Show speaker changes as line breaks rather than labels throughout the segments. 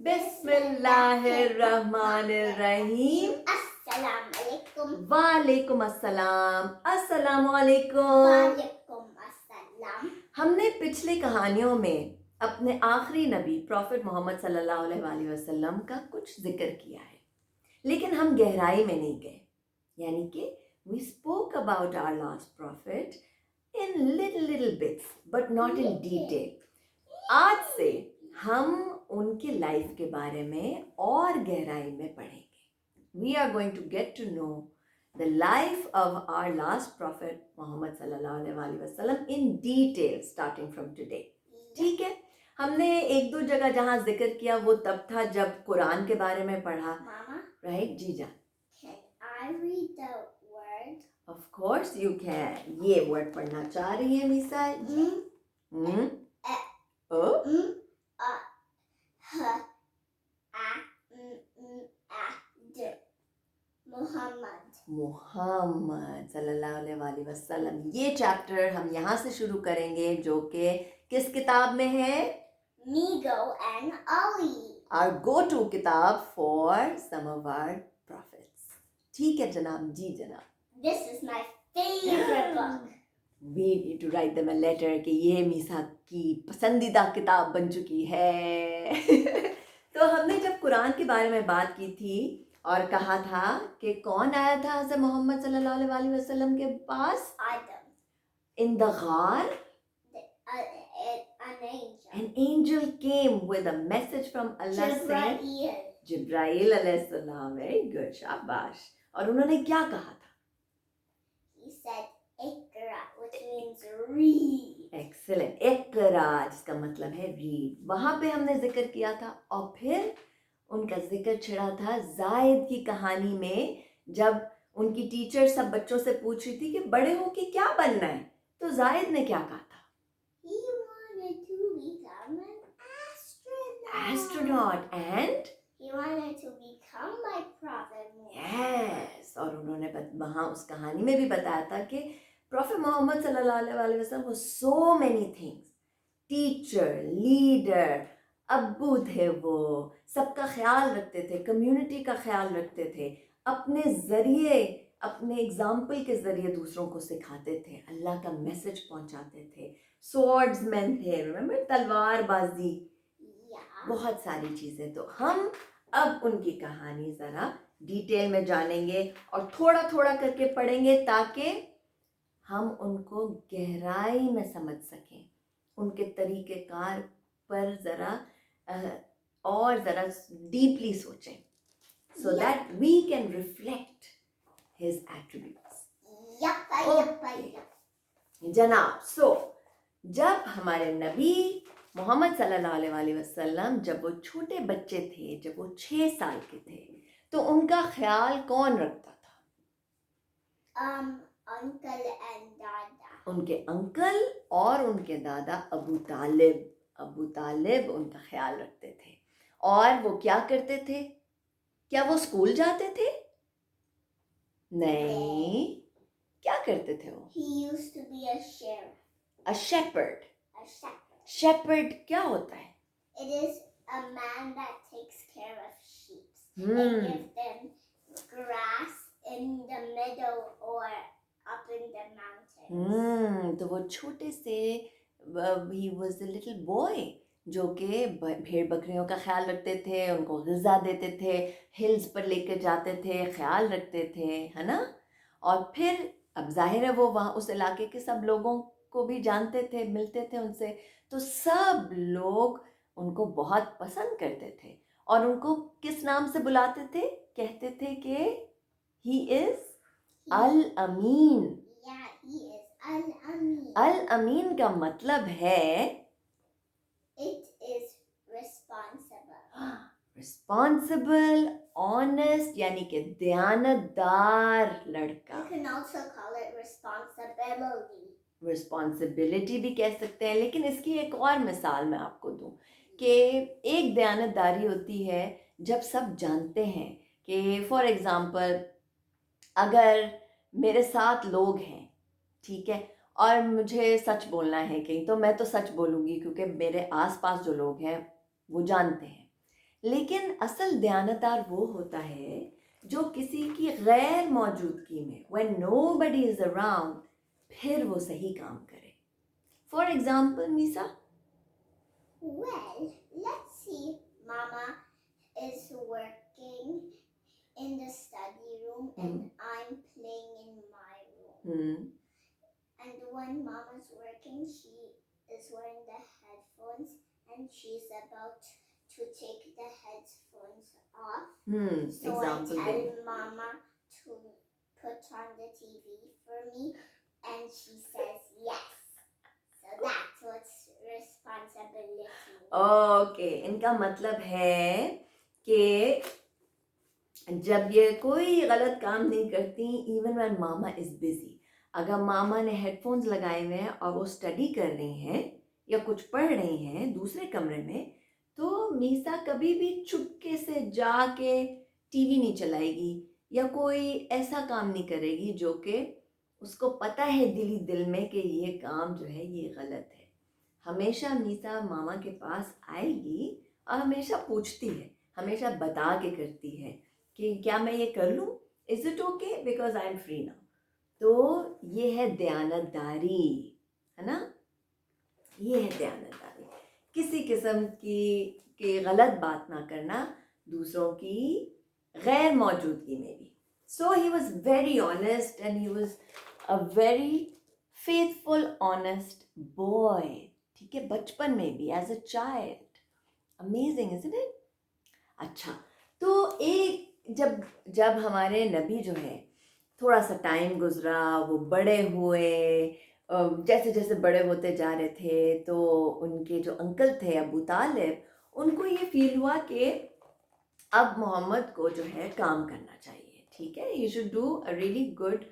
बिस्मिल्लाहिर्रहमानिर्रहीम।
अस्सलाम वालेकुम।
वालेकुम अस्सलाम। अस्सलामु अलैकुम।
वालेकुम अस्सलाम।
हमने पिछली कहानियों में अपने आखिरी नबी प्रॉफिट मोहम्मद सल्लल्लाहु अलैहि वसल्लम का कुछ जिक्र किया है, लेकिन हम गहराई में नहीं गए। यानी कि we spoke about our last prophet in little bits but not in detail. आज से हम उनके लाइफ के बारे में और गहराई में पढ़ेंगे। We are going to get to know the life of our last prophet Muhammad सल्लल्लाहु अलैहि वसल्लम in detail starting from today. ठीक है, हमने एक दो जगह जहाँ जिक्र किया वो तब था जब कुरान के बारे में पढ़ा।
Mama,
राइट जी जान?
can I read the word?
Of course you can. ये वर्ड पढ़ना चाह रही है मीसा जी? ओ
H A D Muhammad.
Muhammad सल्लल्लाहु अलैहि वसल्लम। ये चैप्टर हम यहाँ से शुरू करेंगे जो कि किस किताब में है?
Migo and Ali.
Our go-to किताब for some of our prophets. ठीक है जनाब जी जनाब।
This is my favorite book.
We need to write them a letter कि ये मीसा की पसंदीदा किताब बन चुकी है। तो हमने जब कुरान के बारे में बात की थी और कहा था कि कौन आया था हज़रत मोहम्मद सल्लल्लाहु अलैहि वसल्लम के पास?
Adam.
In the ghar,
An angel.
an angel came with a message from Allah saying,
Jibreel.
जिब्राइल अलैहिस्सलाम। वेरी गुड, शाबाश। और उन्होंने क्या कहा था?
He said, Ikra, which means read.
Excellent. इक़रा जिसका मतलब है रीड। वहाँ पे हमने जिक्र किया था और फिर उनका जिक्र छिड़ा था जायद की कहानी में, जब उनकी टीचर सब बच्चों से पूछ रही थी कि बड़े हो के क्या बनना है, तो जायद ने क्या कहा था?
He wanted to become an astronaut.
Astronaut and
He wanted to become like Prophet Muhammad.
Yes. और उन्होंने वहाँ उस कहानी में भी बताया था कि प्रॉफिट मोहम्मद सल्लल्लाहु अलैहि वसल्लम वो so many things, teacher, leader, अब्बू थे, वो सबका ख्याल रखते थे, कम्युनिटी का ख्याल रखते थे, अपने ज़रिए, अपने एग्जाम्पल के ज़रिए दूसरों को सिखाते थे, अल्लाह का मैसेज पहुंचाते थे, स्वॉर्ड्समैन थे, रिमेंबर, तलवारबाजी,
Yeah.
बहुत सारी चीज़ें। तो हम अब उनकी कहानी ज़रा डिटेल में जानेंगे और थोड़ा थोड़ा करके पढ़ेंगे ताकि हम उनको गहराई में समझ सकें, उनके तरीक़ेकार पर ज़रा और ज़रा डीपली सोचें, so that we can reflect his attributes. जनाब, जब हमारे नबी मोहम्मद सल्लल्लाहु अलैहि वसल्लम जब वो छोटे बच्चे थे, जब वो 6 साल के थे, तो उनका ख्याल कौन रखता था?
Uncle and Dada.
उनके अंकल और उनके दादा अबू तालिब। अबू तालिब उनका ख्याल रखते थे। और वो क्या करते थे? क्या वो स्कूल जाते थे? नहीं। क्या करते थे वो?
He used to be a sheriff.
A shepherd.
A shepherd.
Shepherd क्या होता है?
It is a man that takes care of sheep and gives them grass in the meadow or up in the mountains.
तो वो छोटे से he was a little boy जो कि भेड़ बकरियों का ख्याल रखते थे, उनको ग़िज़ा देते थे, हिल्स पर लेकर जाते थे, ख्याल रखते थे, है ना? और फिर अब जाहिर है वो वहाँ उस इलाके के सब लोगों को भी जानते थे, मिलते थे उनसे, तो सब लोग उनको बहुत पसंद करते थे और उनको किस नाम से बुलाते थे? कहते थे कि ही इज़ अल अमीन।
Yeah, he is Al-Amin.
अल अमीन का मतलब है
It is responsible.
Responsible, honest, यानी कि दयानतदार लड़का।
You can also call it responsibility.
Responsibility भी कह सकते हैं, लेकिन इसकी एक और मिसाल मैं आपको दूं कि एक दयानतदारी होती है जब सब जानते हैं कि फॉर एग्ज़ाम्पल अगर मेरे साथ लोग हैं, ठीक है, और मुझे सच बोलना है कहीं, तो मैं तो सच बोलूँगी क्योंकि मेरे आसपास जो लोग हैं वो जानते हैं। लेकिन असल दयानतदार वो होता है जो किसी की गैर मौजूदगी में when nobody is around फिर वो सही काम करे. For example, Misa.
Well, let's see. Mama is working in the study room and I'm playing in my room. And when Mama's working, she is wearing the headphones and she's about to take the headphones off. So
Example
I tell
then.
Mama to put on the TV for me and she says yes. So that's what's responsibility.
Okay, इनका मतलब है कि जब ये कोई गलत काम नहीं करती, even when mama is busy, अगर मामा ने हेडफोन्स लगाए हुए हैं और वो स्टडी कर रही हैं या कुछ पढ़ रही हैं दूसरे कमरे में, तो मीसा कभी भी चुपके से जाके टीवी नहीं चलाएगी या कोई ऐसा काम नहीं करेगी जो कि उसको पता है दिली दिल में कि ये काम जो है ये गलत है. हमेशा मीसा मामा के पास आएगी और हमेशा पूछती है, हमेशा बता के करती है कि क्या मैं ये कर लूँ, is it okay, because I am free now. तो ये है दयानतदारी, है ना, ये है दयानतदारी. किसी किस्म की गलत बात ना करना दूसरों की गैर मौजूदगी में भी. So he was very honest and he was a very faithful honest boy. ठीक है, बचपन में भी as a child. Amazing isn't it. अच्छा, तो एक जब हमारे नबी जो है थोड़ा सा टाइम गुजरा, वो बड़े हुए, जैसे जैसे बड़े होते जा रहे थे, तो उनके जो अंकल थे अबू तालिब, उनको ये फील हुआ कि अब मोहम्मद को जो है काम करना चाहिए. ठीक है, he should do a really good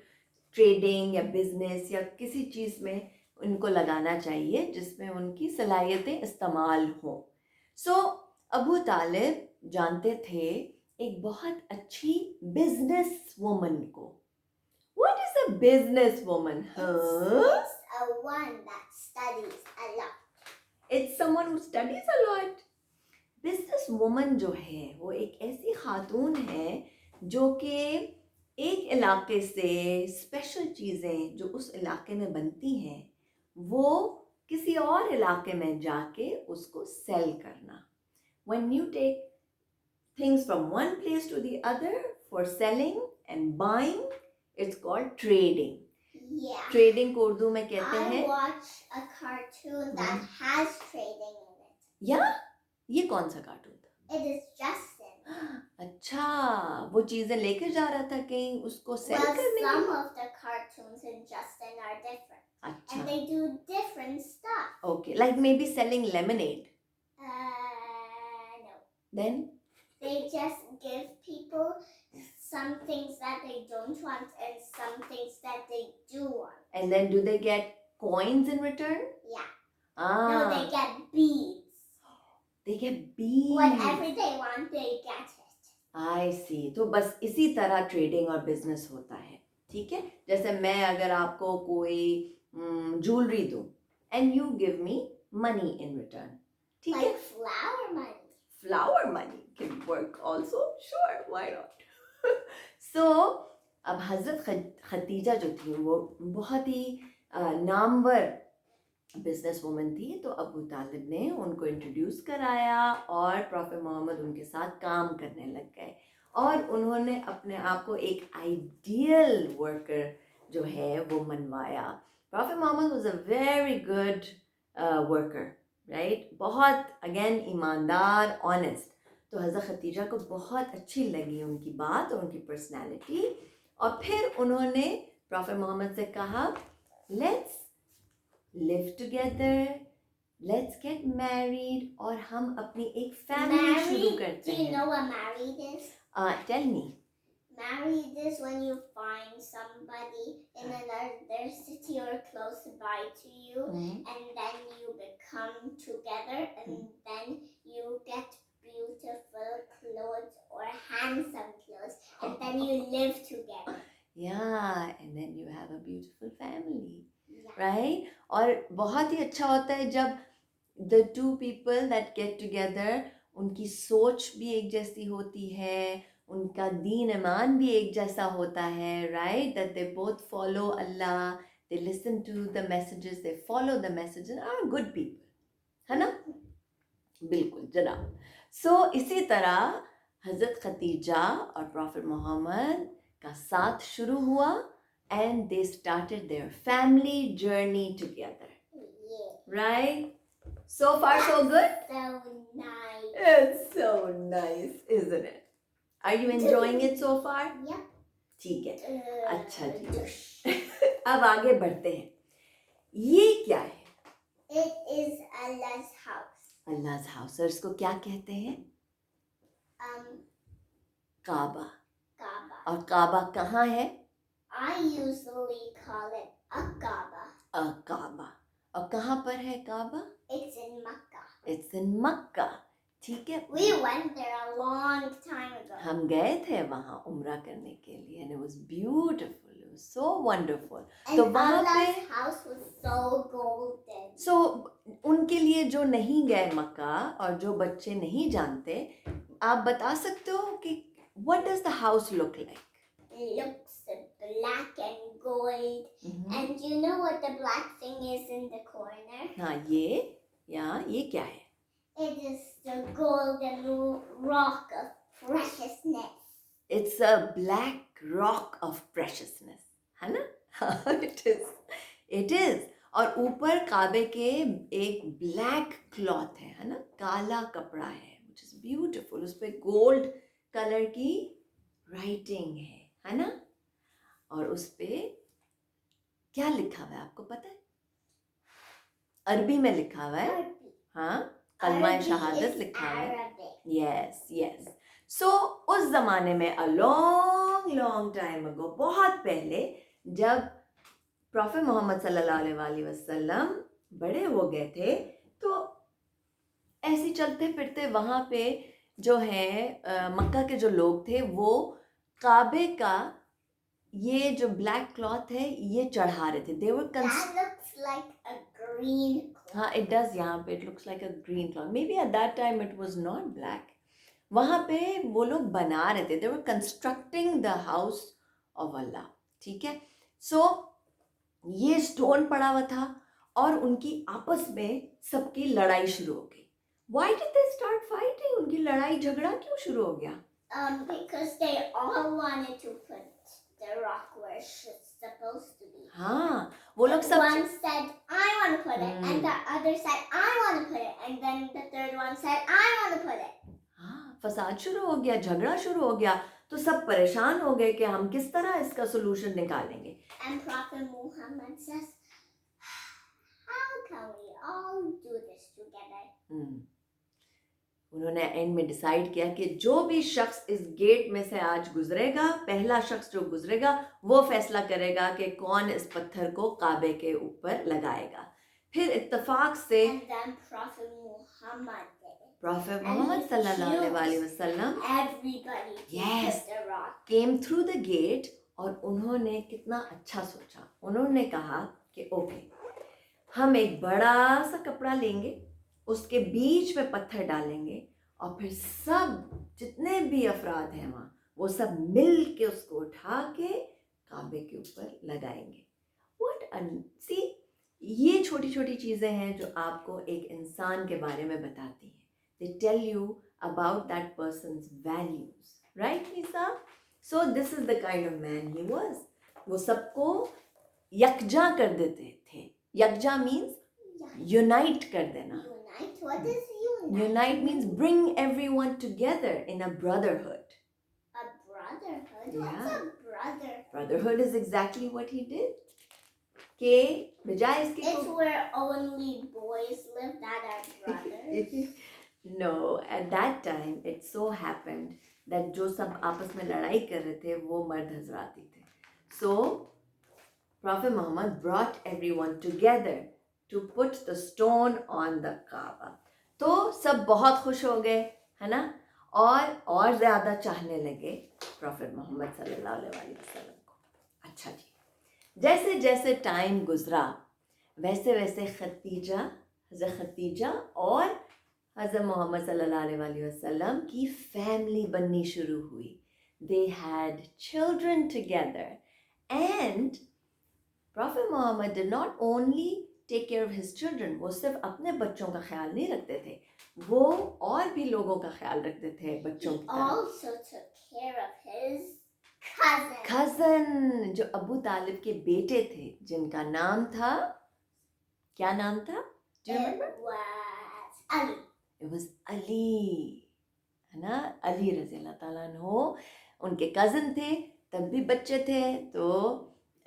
trading या बिजनेस या किसी चीज़ में उनको लगाना चाहिए जिसमें उनकी सलाहियतें इस्तेमाल हों. सो अबू तालिब जानते थे एक बहुत अच्छी बिजनेस वुमन को. What is a business woman?
It's a one that studies a lot.
It's someone who studies a lot. Business woman जो है वो एक ऐसी खातून है जो कि एक इलाके से स्पेशल चीज़ें जो उस इलाके में बनती हैं वो किसी और इलाके में जाके उसको सेल करना. When you take things from one place to the other for selling and buying, it's called trading.
Yeah.
Trading को उर्दू में कहते हैं.
I watch a cartoon that has trading in it.
या ये कौन सा कार्टून था?
It is Justin.
अच्छा, वो चीजें लेकर जा रहा था कहीं उसको सेल
Well,
करने के
some
लिए?
of the cartoons in Justin are different.
अच्छा.
And they do different stuff.
Okay, like maybe selling lemonade.
No.
Then?
They just give people some things that they don't want and some things that they do want.
And then do they get coins in return?
Yeah.
Ah.
No, they get beads.
They get beads.
Whatever they want, they get it.
I see. तो बस इसी तरह trading और business होता है. ठीक है, जैसे मैं अगर आपको कोई ज्वेलरी दूं and you give me money in return. ठीक है?
Like flower money.
Flower money can work also. Sure, why not? So अब हज़रत खदीजा जो थी वो बहुत ही नामवर बिजनेस वुमन थी. तो अबू तालिब ने उनको इंट्रोड्यूस कराया और प्रॉफेट मोहम्मद उनके साथ काम करने लग गए और उन्होंने अपने आप को एक आइडियल वर्कर जो है वो मनवाया. Prophet Muhammad was a very good worker, right, बहुत अगेन ईमानदार, ऑनेस्ट. तो हज़रत खदीजा को बहुत अच्छी लगी उनकी बात और उनकी पर्सनैलिटी और फिर उन्होंने प्रॉफेट मोहम्मद से कहा, let's live together, let's get married और हम अपनी एक फैमिली शुरू करते
हैं. Do you know
हैं.
what married is?
Tell me.
Married is when you find somebody in another city or close by to you, and then you become together, and then you get beautiful clothes or handsome clothes, and then you live together.
Yeah, and then you have a beautiful family.
Yeah.
Right? और बहुत ही अच्छा होता है जब the two people that get together उनकी सोच भी एक जैसी होती है, उनका दीन ईमान भी एक जैसा होता है, right, that they both follow Allah, they listen to the messages, they follow the messages, are good people, है ना? बिल्कुल जनाब। सो इसी तरह हज़रत खतीजा और प्रॉफिट मोहम्मद का साथ शुरू हुआ and they started their family journey together,
Yeah.
right? So far so good?
So nice.
It's so nice, isn't it? Are you enjoying it so far?
Yep.
ठीक है, अच्छा जी।
जी।
अब आगे बढ़ते हैं। ये क्या है?
It is Allah's house.
अल्लाह's house, और इसको क्या कहते हैं? काबा।
Kaaba.
और काबा कहाँ है?
I usually call it a Kaaba.
काबा। और कहाँ पर है काबा?
It's in Makkah.
It's in मक्का, ठीक है।
We went there a long time ago.
हम गए थे वहाँ उम्रा करने के लिए and it was beautiful, it was so wonderful.
And
तो वहाँ
Allah's
पे
house was so golden.
so उनके लिए जो नहीं गए मक्का और जो बच्चे नहीं जानते, आप बता सकते हो कि what does the house look like?
It looks black and gold. And you know what the black thing is in the corner?
हाँ, ये क्या है?
It is the golden rock of preciousness.
It's a black rock of preciousness, है ना? It is. और ऊपर काबे के एक ब्लैक क्लॉथ है ना? काला कपड़ा है, which is beautiful. उस पे गोल्ड कलर की राइटिंग है ना? और उस पे क्या लिखा हुआ है, आपको पता है? अरबी में लिखा हुआ है, हाँ, कलमा शहादत लिखा हुआ है। Yes yes. सो उस जमाने में a long long time ago, बहुत पहले, जब प्रॉफिट मोहम्मद सल्लल्लाहु अलैहि वसल्लम बड़े हो गए थे, तो ऐसे चलते फिरते वहाँ पे जो है मक्का के जो लोग थे, वो काबे का ये जो ब्लैक क्लॉथ है ये चढ़ा रहे थे। They were
That looks like a green cloth.
हाँ, it does, यहाँ पे it looks like a green cloth. Maybe at that time it was not black. वहाँ पे वो लोग बना रहे थे, they were constructing the house of Allah, ठीक है। So ये स्टोन पड़ा हुआ था और उनकी आपस में सबकी लड़ाई शुरू हो गई। Why did they start fighting? उनकी लड़ाई झगड़ा क्यों शुरू हो गया?
Because they all wanted to put the rock where it's supposed to be.
हाँ, वो लोग सब
One said, I want to put it, and the other said, I want to put it, and then the third one said, I want to put it.
हाँ, फसाद शुरू हो गया, झगड़ा शुरू हो गया, तो सब परेशान हो गए कि हम किस तरह इसका सोल्यूशन निकालेंगे।
And Prophet Muhammad says, how can we all do this together?
उन्होंने एंड में डिसाइड किया कि जो भी शख्स इस गेट में से आज गुजरेगा, पहला शख्स जो गुजरेगा वो फैसला करेगा कि कौन इस पत्थर को काबे के ऊपर लगाएगा। फिर इत्तेफाक से
And then Prophet Muhammad did it.
Prophet Muhammad सल्लल्लाहु अलैहि वसल्लम
Everybody
Yes.
put the rock.
Came through the gate, और उन्होंने कितना अच्छा सोचा। उन्होंने कहा कि ओके, हम एक बड़ा सा कपड़ा लेंगे, उसके बीच में पत्थर डालेंगे और फिर सब जितने भी अफराद हैं वहाँ, वो सब मिल के उसको उठा के काबे के ऊपर लगाएंगे। सी, ये छोटी छोटी चीज़ें हैं जो आपको एक इंसान के बारे में बताती हैं। They tell you about that person's values, right Nisa? So this is the kind of man he was. वो सबको यकजा कर देते थे। यकजा मीन्स यूनाइट कर देना।
Unite? What is unite?
Unite means bring everyone together in a brotherhood.
A brotherhood?
Yeah.
What's a brother?
Brotherhood is exactly what he did. के बजाय इसके
It's where only boys live that are brothers.
No, at that time it so happened that जो सब आपस में लड़ाई कर रहे थे वो मर्द हजराती थे। So Prophet Muhammad brought everyone together to put the stone on the Kaaba. तो सब बहुत खुश हो गए, है ना? और ज़्यादा चाहने लगे प्रॉफिट मोहम्मद सल्लल्लाहु अलैहि वसल्लम को। अच्छा जी, जैसे जैसे टाइम गुजरा वैसे वैसे हज़रत खतीजा और हज़रत मोहम्मद सल्लल्लाहु अलैहि वसल्लम की फैमिली बननी शुरू हुई. They had children together, and Prophet Muhammad did not only take care of his children. वो सिर्फ अपने बच्चों का ख्याल नहीं रखते थे, वो और भी लोगों का ख्याल रखते थे बच्चों
He
की तरह.
also took care of his cousin.
Cousin, जो अबू तालिब के बेटे थे, जिनका नाम था, क्या नाम था? Do you remember?
It was Ali.
It was Ali, है ना? अली रज़ी अल्लाह ताला अन्हो उनके कज़न थे, तब भी बच्चे थे, तो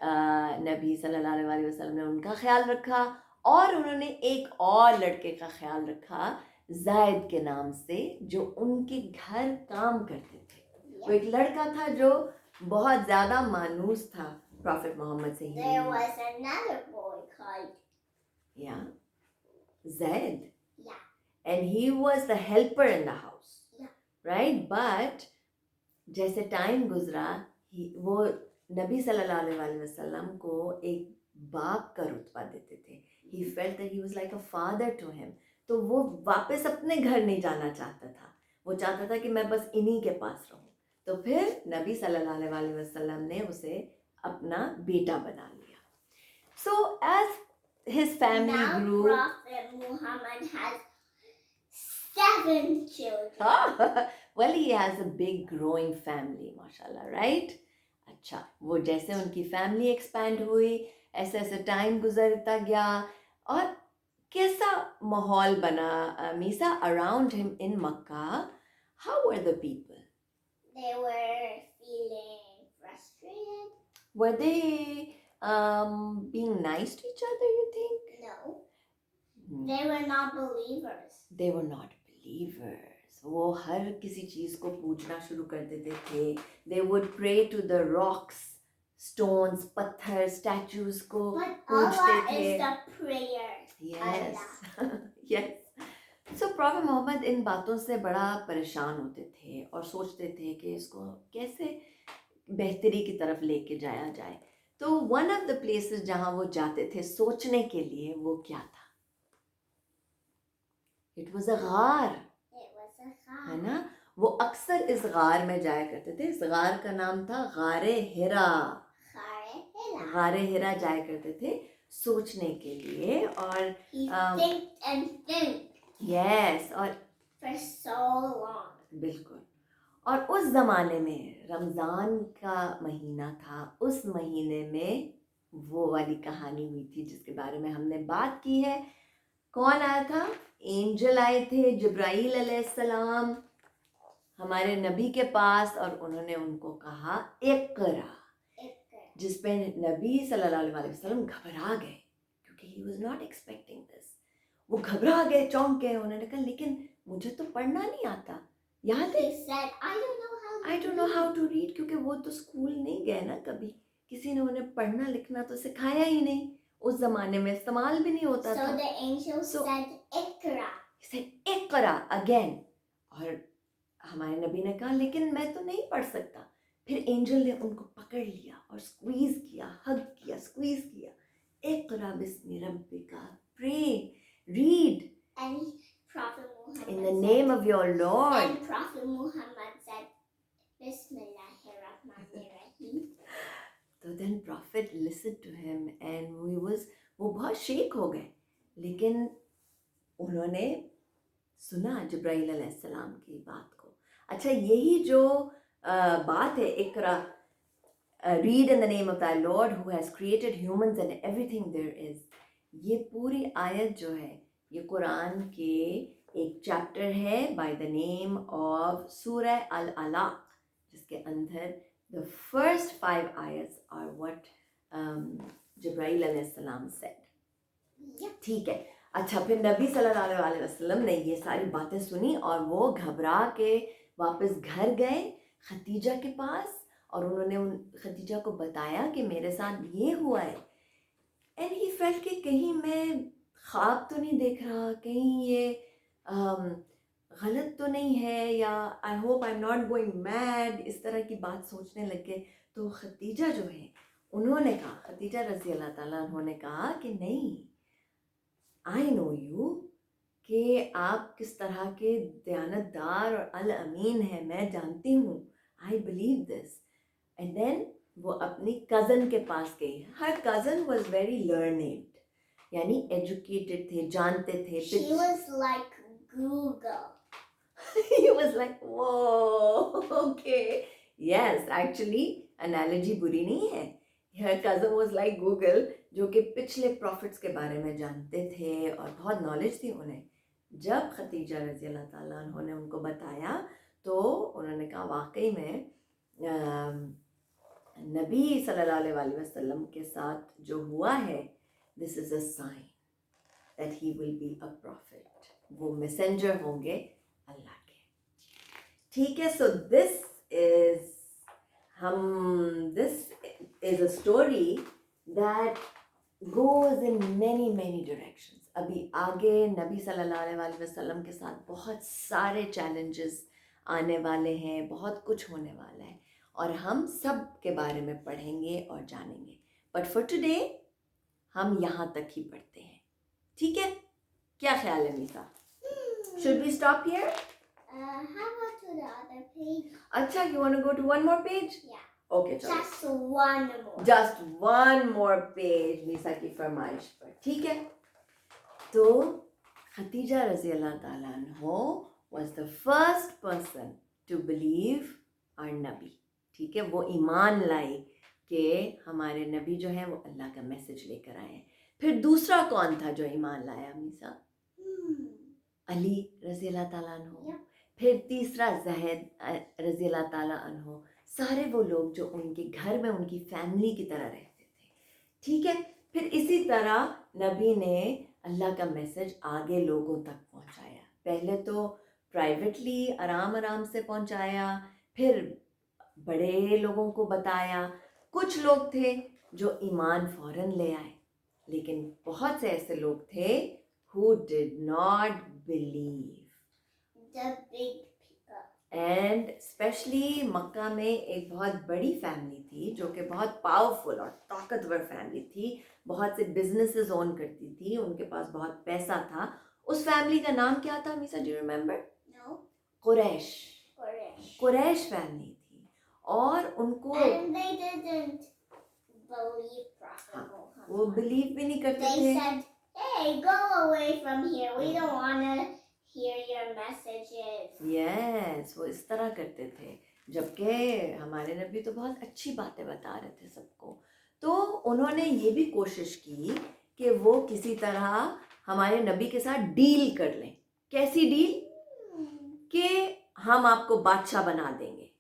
नबी सल्लल्लाहु अलैहि वसल्लम ने उनका ख्याल रखा और उन्होंने एक और लड़के का ख्याल रखा ज़ैद के नाम से, जो उनके घर काम करते थे. वो एक लड़का था जो बहुत ज़्यादा मानूस था प्रॉफिट मोहम्मद से.
There was another boy called
Yeah, Zaid.
Yeah.
And he was the helper in the house.
Yeah.
Right? But जैसे टाइम गुजरा, वो नबी सल्लल्लाहु अलैहि वसल्लम को एक बाप का रुतबा देते थे. He felt that he was like a father to him. तो वो वापस अपने घर नहीं जाना चाहता था, वो चाहता था कि मैं बस इन्हीं के पास रहूं. तो फिर नबी सल्लल्लाहु अलैहि वसल्लम ने उसे अपना बेटा बना लिया. So as his family
now
grew.
Prophet Muhammad has 7 children.
Well, he has a big growing family, mashallah, right? अच्छा, वो जैसे उनकी फैमिली एक्सपैंड हुई, ऐसे ऐसे टाइम गुजरता गया, और कैसा माहौल बना Misa around him in Mecca? How were the people?
They were feeling frustrated.
Were they being nice to each other, you think?
No. They were not believers.
They were not believers. वो हर किसी चीज़ को पूछना शुरू कर देते थे. They would pray to the rocks, stones, पत्थर, statues को
But
पूछते
Allah
थे.
is the prayer.
Yes, yes. So Prophet Muhammad इन बातों से बड़ा परेशान होते थे और सोचते थे कि इसको कैसे बेहतरी की तरफ लेके जाया जाए. तो one of the places जहाँ वो जाते थे सोचने के लिए, वो क्या था? It was a गार.
It was a
है
God.
ना? वो अक्सर इस गार में जाया करते थे. इस गार का नाम था गारे हिरा. गारे हिरा जाया करते थे सोचने के लिए. और
He think and think
yes, और
for so long.
बिल्कुल. और उस ज़माने में रमज़ान का महीना था. उस महीने में वो वाली कहानी हुई थी जिसके बारे में हमने बात की है. कौन आया था? एंजल आए थे, जिब्राईल अलैहिस्सलाम, हमारे नबी के पास, और उन्होंने उनको कहा इक़रा, जिस पे नबी सल्लल्लाहु अलैहि वसल्लम घबरा गए क्योंकि he was not expecting this. वो घबरा गए, चौंक गए. उन्होंने कहा लेकिन मुझे तो पढ़ना नहीं आता. याद है?
He said, I don't know how to
I don't know how to read, क्योंकि वो तो स्कूल नहीं गए ना कभी. किसी ने उन्हें पढ़ना लिखना तो सिखाया ही नहीं. उस ज़माने में इस्तेमाल भी नहीं होता था.
So the angel
So-
said, Iqra.
He said, इक़रा अगेन. और हमारे नबी ने कहा लेकिन मैं तो नहीं पढ़ सकता. फिर एंजल ने उनको पकड़ लिया और स्क्वीज किया, हग किया, स्क्वीज किया. इक़रा बिस्मि रब्बिका, pray, read
And Prophet Muhammad
in the
said,
name of your Lord.
And Prophet Muhammad said, Bismillahirrahmanirrahim.
तो then prophet listened to him and वो बहुत शेक हो गए. लेकिन उन्होंने सुना जिब्राईल अलैहिस्सलाम की बात को. अच्छा, यही जो बात है Iqra, read in the name of thy Lord who has created humans and everything there is, ये पूरी आयत जो है ये कुरान के एक चैप्टर है by the name of सूरह अल-अलaq, जिसके अंदर the first 5 ayats are what Jibrail अलैहिस्सलाम said.
Yep.
ठीक है. अच्छा, फिर नबी सल्लल्लाहु अलैहि वसल्लम ने ये सारी बातें सुनी और वो घबरा के वापस घर गए खदीजा के पास, और उन्होंने उन खदीजा को बताया कि मेरे साथ ये हुआ है. एंड ही फेल्ट कि कहीं मैं ख्वाब तो नहीं देख रहा, कहीं ये गलत तो नहीं है, या I hope I am not going mad, इस तरह की बात सोचने लग गए. तो खदीजा जो है उन्होंने कहा, खदीजा रज़ी अल्लाह ताला उन्होंने कहा कि नहीं, I know you. कि आप किस तरह के दयानतदार और अल अमीन हैं, मैं जानती हूँ, I believe this. And then वो अपनी कज़न के पास गई। हर कज़न वॉज वेरी लर्निड, यानी एजुकेटेड थे, जानते थे।
She was like Google.
He was like, whoa, okay. Yes, actually, analogy बुरी नहीं है. Her cousin was like Google, जो कि पिछले प्रॉफिट्स के बारे में जानते थे और बहुत नॉलेज थी उन्हें. जब खतीजा रज़ी अल्लाह ताला अन्हा ने उनको बताया तो उन्होंने कहा वाकई में नबी सल्लल्लाहु अलैहि वसल्लम के साथ जो हुआ है, this is a sign that he will be a prophet. वो मैसेंजर होंगे अल्लाह के. ठीक है. So this is a story that goes in many directions. अभी आगे नबी सल्लल्लाहु अलैहि वसल्लम के साथ बहुत सारे चैलेंजेस आने वाले हैं, बहुत कुछ होने वाला है और हम सब के बारे में पढ़ेंगे और जानेंगे. बट फॉर टुडे हम यहाँ तक ही पढ़ते हैं. ठीक है, क्या ख्याल है Misa? Should we stop here?
How about to the other page?
अच्छा, you want to go to one more page?
Yeah.
Okay, चलो.
Just one more.
Just one more page Misa की फरमाइश पर. ठीक है. तो खतीजा रज़ी अल्लाह ताला अन्हा was the first person to believe our नबी. ठीक है, वो ईमान लाई कि हमारे नबी जो हैं वो अल्लाह का मैसेज लेकर आए हैं. फिर दूसरा कौन था जो ईमान लाया मीसा? अली रज़ी अल्लाह ताला अन्हु.
Yep.
फिर तीसरा ज़ैद रज़ी अल्लाह ताला अन्हु. सारे वो लोग जो उनके घर में उनकी फैमिली की तरह रहते थे. ठीक है. फिर इसी तरह नबी ने अल्लाह का मैसेज आगे लोगों तक पहुंचाया. पहले तो प्राइवेटली आराम आराम से पहुंचाया, फिर बड़े लोगों को बताया. कुछ लोग थे जो ईमान फ़ौरन ले आए, लेकिन बहुत से ऐसे लोग थे who did not believe.
The big people.
And especially मक्का में एक बहुत बड़ी फैमिली थी जो कि बहुत पावरफुल और ताकतवर फैमिली थी. बहुत से बिजनेसेस ओन करती थी, उनके पास बहुत पैसा था. उस फैमिली का नाम क्या था Misa? Do you remember?
No.
Quraysh.
Quraysh.
Quraysh family थी और उनको
And they didn't believe Prophet Muhammad.
वो बिलीव भी नहीं करते
They
थे.
said, "Hey, go away from here. We don't want to hear your messages."
Yes, वो इस तरह करते थे. जबकि हमारे नबी तो बहुत अच्छी बातें बता रहे थे सबको. तो उन्होंने ये भी कोशिश की कि वो किसी तरह हमारे नबी के साथ डील कर लें. कैसी डील? कि हम आपको बादशाह बना देंगे,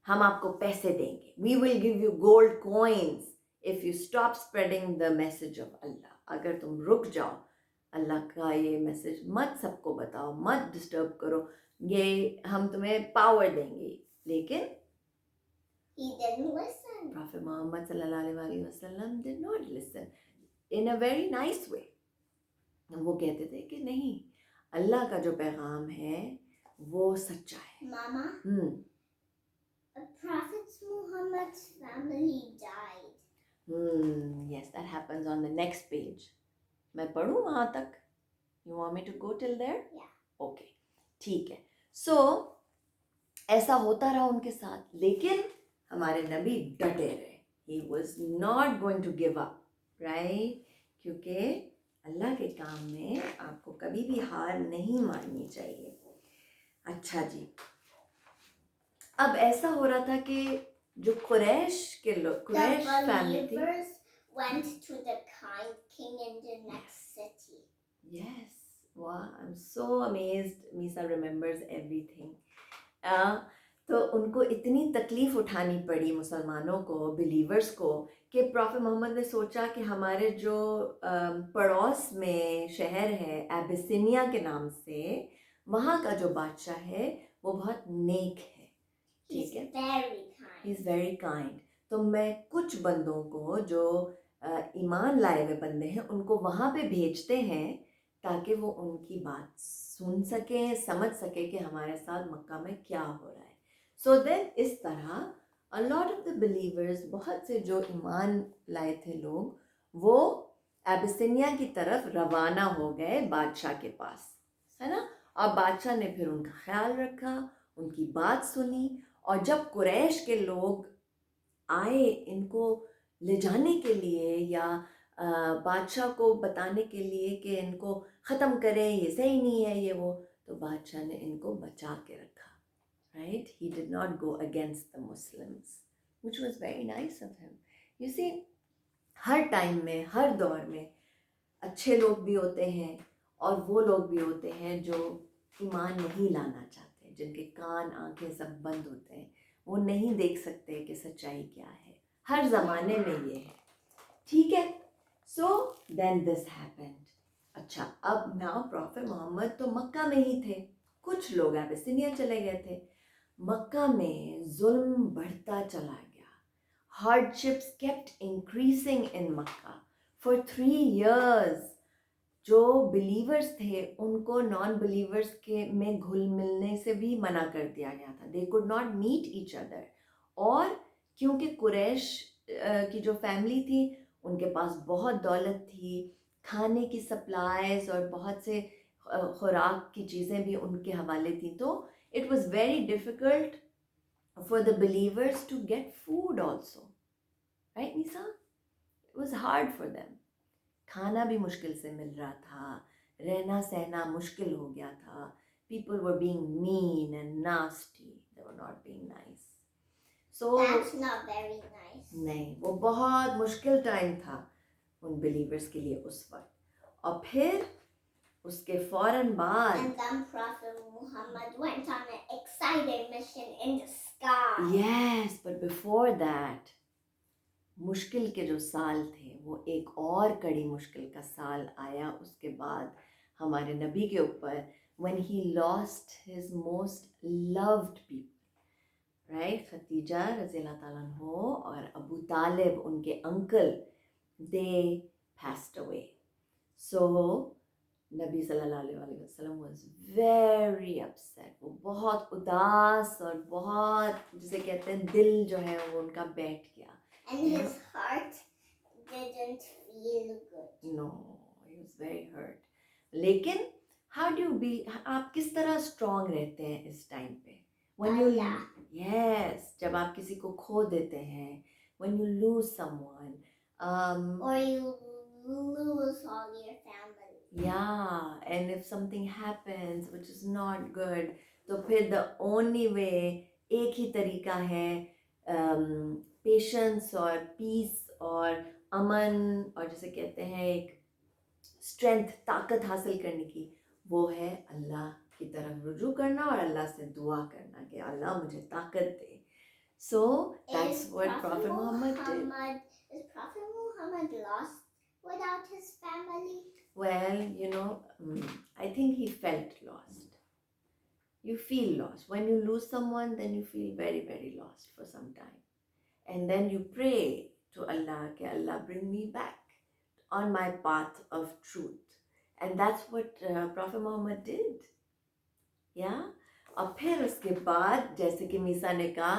हम आपको पैसे देंगे. We will give you gold coins if you stop spreading the message of Allah. अगर तुम रुक जाओ, अल्लाह का ये मैसेज मत सबको बताओ, मत डिस्टर्ब करो, ये हम तुम्हें पावर देंगे. लेकिन
He didn't listen.
Prophet Muhammad sallallahu alaihi wasallam did not listen in a very nice way. वो कहते थे कि नहीं, अल्लाह का जो पैगाम है वो सच्चा है.
Mama, Prophet Muhammad's family died.
Yes, that happens on the next page. मैं पढ़ूँ वहाँ तक? You want me to go till there?
Yeah.
Okay, ठीक है. So ऐसा होता रहा उनके साथ, लेकिन हमारे नबी डटे रहे. He was not going to give up, right? क्योंकि अल्लाह के काम में आपको कभी भी हार नहीं माननी चाहिए. अच्छा जी, अब ऐसा हो रहा था कि जो कुरैश के लोग, कुरैश
The
फैमिली थी.
believers went to the kind king in the next city.
Yes, wow, I'm so amazed. Misa remembers everything. तो उनको इतनी तकलीफ उठानी पड़ी मुसलमानों को, बिलीवर्स को, कि प्रॉफिट मोहम्मद ने सोचा कि हमारे जो पड़ोस में शहर है एबिसिनिया के नाम से, वहाँ का जो बादशाह है वो बहुत नेक है.
He's
ठीक है,
very kind.
He is very kind. तो मैं कुछ बंदों को जो ईमान लाए हुए बंदे हैं उनको वहाँ पे भेजते हैं ताकि वो उनकी बात सुन सकें, समझ सके कि हमारे साथ मक्का में क्या हो रहा है. सो देन इस तरह a lot of the believers, बहुत से जो ईमान लाए थे लोग, वो एबिसिनिया की तरफ रवाना हो गए बादशाह के पास. है ना। अब बादशाह ने फिर उनका ख्याल रखा, उनकी बात सुनी, और जब कुरैश के लोग आए इनको ले जाने के लिए या बादशाह को बताने के लिए कि इनको ख़त्म करें, ये सही नहीं है ये वो, तो बादशाह ने इनको बचा के रखा, right. He did not go against the Muslims, which was very nice of him. You see, हर टाइम में, हर दौर में अच्छे लोग भी होते हैं और वो लोग भी होते हैं जो ईमान नहीं लाना चाहते, जिनके कान आंखें सब बंद होते हैं, वो नहीं देख सकते कि सच्चाई क्या है। हर ज़माने में ये है, ठीक है। So then this happened. अच्छा, अब नाउ प्रॉफेट मोहम्मद तो मक्का में ही थे, कुछ लोग अबिसिनिया चले गए थे। मक्का में जुल्म बढ़ता चला गया, hardships kept increasing in Mecca for 3 years। जो बिलीवर्स थे उनको नॉन बिलीवर्स के में घुल मिलने से भी मना कर दिया गया था, they could not meet each other. और क्योंकि कुरैश की जो फैमिली थी उनके पास बहुत दौलत थी, खाने की सप्लाईज और बहुत से खुराक की चीज़ें भी उनके हवाले थी, तो it was very difficult for the believers to get food also, right Nisa, it was hard for them. खाना भी मुश्किल से मिल रहा था, रहना सहना मुश्किल हो गया था। People were being mean and nasty, they were not being nice. So
That's not very nice.
नहीं, वो बहुत मुश्किल टाइम था उन बिलीवर्स के लिए उस वक्त। और फिर उसके फौरन बाद
And then Prophet Muhammad went on an exciting mission in the sky.
Yes, but before that मुश्किल के जो साल थे वो एक और कड़ी मुश्किल का साल आया उसके बाद हमारे नबी के ऊपर, when he lost his most loved people, right? Khadija रज़ी अल्लाह ताला अन्हो और अबू तालिब उनके uncle, they passed away. So नबी सल्लल्लाहु अलैहि वसल्लम was very upset, वो बहुत उदास और बहुत, जिसे कहते हैं दिल जो है वो उनका बैठ गया।
And his heart didn't feel good.
No, he was very hurt. लेकिन how do you be, आप किस तरह strong रहते हैं इस टाइम पे? When you,
Allah.
yes, जब आप किसी को खो देते हैं, when you lose someone,
Or you lose all your family.
yeah, and if something happens which is not good, तो फिर the only way, एक ही तरीका है पेशेंस और पीस और अमन और जिसे कहते हैं एक स्ट्रेंथ, ताकत हासिल करने की, वो है अल्लाह की तरफ रुजू करना और अल्लाह से दुआ करना कि अल्लाह मुझे ताकत दे। So that's what Prophet Muhammad did.
Is Prophet Muhammad lost without his family?
Well, you know, I think he felt lost. You feel lost. When you lose someone, then you feel very, very lost for some time. And then you pray to Allah, कि Allah bring me back on my path of truth. And that's what Prophet Muhammad did. Yeah? और फिर उसके बाद जैसे कि मीसा ने कहा,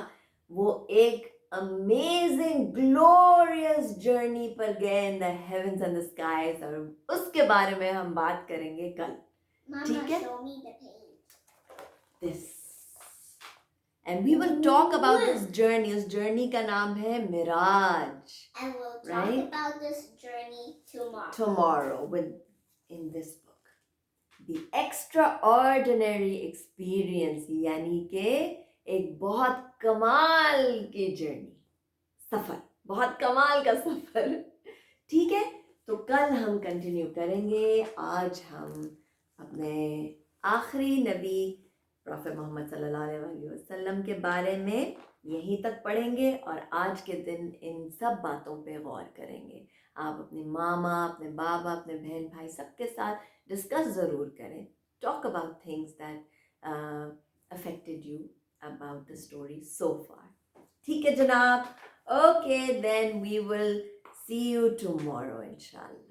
वो एक amazing glorious journey पर गए in the heavens and the skies, और उसके बारे में हम बात करेंगे कल।
Mama,
ठीक है?
show me the page.
This, and we will talk about this journey. उस journey का नाम है Miraj.
And we'll talk
Right?
about this journey tomorrow.
Tomorrow with in this book, the extraordinary experience, यानी कि एक बहुत कमाल की जर्नी, सफर, बहुत कमाल का सफर। ठीक है, तो कल हम कंटिन्यू करेंगे। आज हम अपने आखिरी नबी प्रॉफेट मोहम्मद सल्लल्लाहु अलैहि वसल्लम के बारे में यहीं तक पढ़ेंगे और आज के दिन इन सब बातों पे गौर करेंगे। आप अपने मामा, अपने बाबा, अपने बहन भाई सबके साथ डिस्कस ज़रूर करें। Talk about things that affected you about the story so far. ठीक है जनाब, okay then we will see you tomorrow इंशाल्लाह।